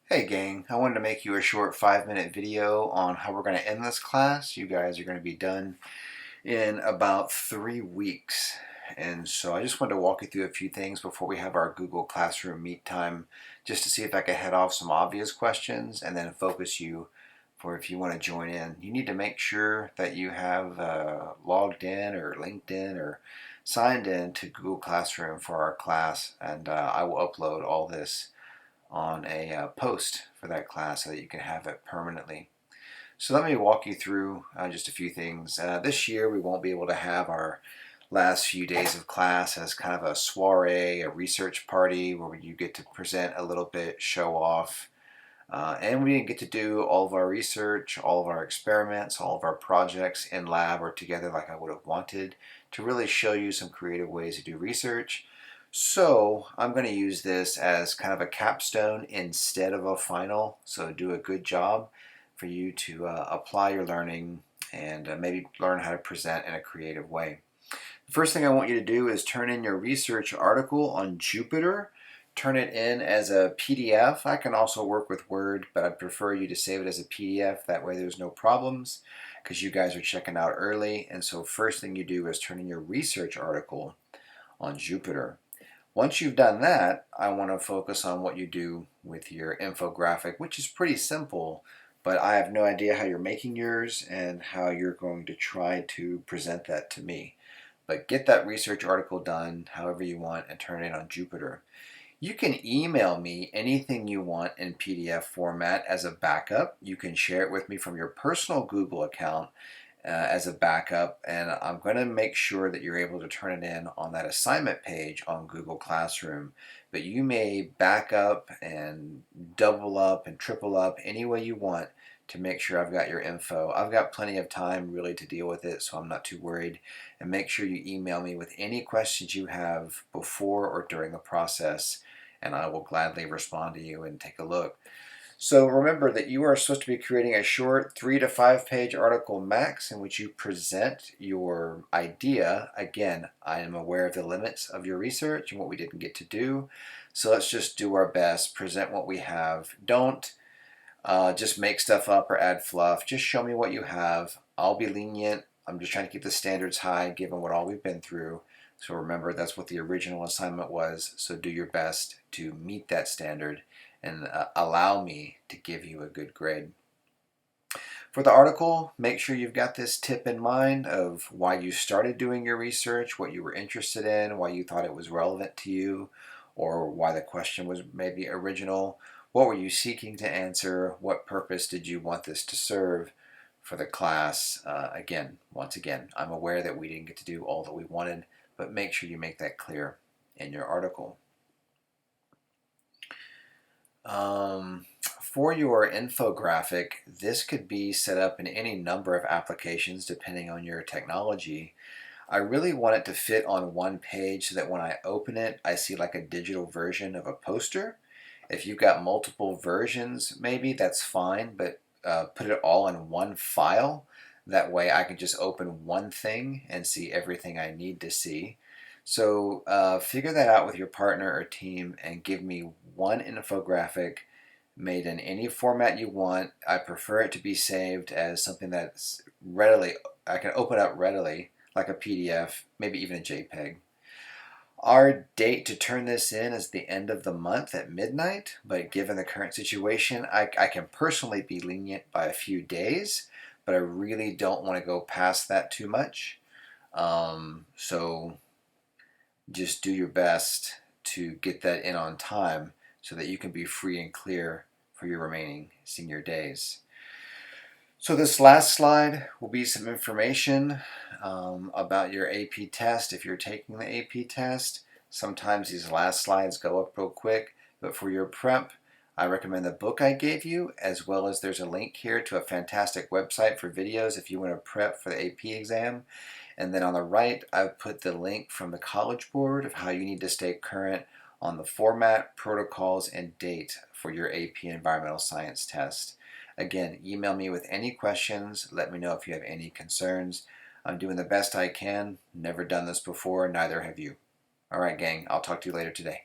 Hey gang, I wanted to make you a short 5-minute video on how we're going to end this class. You guys are going to be done in about 3 weeks. And so I just wanted to walk you through a few things before we have our Google Classroom Meet time, just to see if I could head off some obvious questions and then focus you for if you want to join in. You need to make sure that you have logged in or linked in or signed in to Google Classroom for our class, and I will upload all this on a post for that class so that you can have it permanently. So let me walk you through just a few things. This year we won't be able to have our last few days of class as kind of a soiree, a research party where you get to present a little bit, show off. And we didn't get to do all of our research, all of our experiments, all of our projects in lab or together like I would have wanted to really show you some creative ways to do research. So I'm going to use this as kind of a capstone instead of a final. So do a good job for you to apply your learning and maybe learn how to present in a creative way. The first thing I want you to do is turn in your research article on Jupyter. Turn it in as a PDF. I can also work with Word, but I'd prefer you to save it as a PDF. That way there's no problems because you guys are checking out early. And so first thing you do is turn in your research article on Jupyter. Once you've done that, I want to focus on what you do with your infographic, which is pretty simple, but I have no idea how you're making yours and how you're going to try to present that to me. But get that research article done however you want and turn it on Jupyter. You can email me anything you want in PDF format as a backup. You can share it with me from your personal Google account as a backup, and I'm going to make sure that you're able to turn it in on that assignment page on Google Classroom. But you may back up and double up and triple up any way you want to make sure I've got your info. I've got plenty of time really to deal with it, so I'm not too worried. And make sure you email me with any questions you have before or during the process, and I will gladly respond to you and take a look. So remember that you are supposed to be creating a short 3 to 5 page article max in which you present your idea. Again, I am aware of the limits of your research and what we didn't get to do. So let's just do our best, present what we have. Don't just make stuff up or add fluff. Just show me what you have. I'll be lenient. I'm just trying to keep the standards high given what all we've been through. So remember, that's what the original assignment was. So do your best to meet that standard and allow me to give you a good grade. For the article, make sure you've got this tip in mind of why you started doing your research, what you were interested in, why you thought it was relevant to you, or why the question was maybe original. What were you seeking to answer? What purpose did you want this to serve for the class? Once again, I'm aware that we didn't get to do all that we wanted, but make sure you make that clear in your article. For your infographic, this could be set up in any number of applications depending on your technology. I really want it to fit on one page so that when I open it, I see like a digital version of a poster. If you've got multiple versions, maybe that's fine, but put it all in one file. That way I can just open one thing and see everything I need to see. So figure that out with your partner or team and give me one infographic made in any format you want. I prefer it to be saved as something that's I can open up readily, like a PDF, maybe even a JPEG. Our date to turn this in is the end of the month at midnight, but given the current situation, I can personally be lenient by a few days, but I really don't want to go past that too much. So just do your best to get that in on time so that you can be free and clear for your remaining senior days. So this last slide will be some information about your AP test if you're taking the AP test. Sometimes these last slides go up real quick, but for your prep, I recommend the book I gave you, as well as there's a link here to a fantastic website for videos if you want to prep for the AP exam. And then on the right, I've put the link from the College Board of how you need to stay current on the format, protocols, and date for your AP Environmental Science test. Again, email me with any questions. Let me know if you have any concerns. I'm doing the best I can. Never done this before, neither have you. All right, gang, I'll talk to you later today.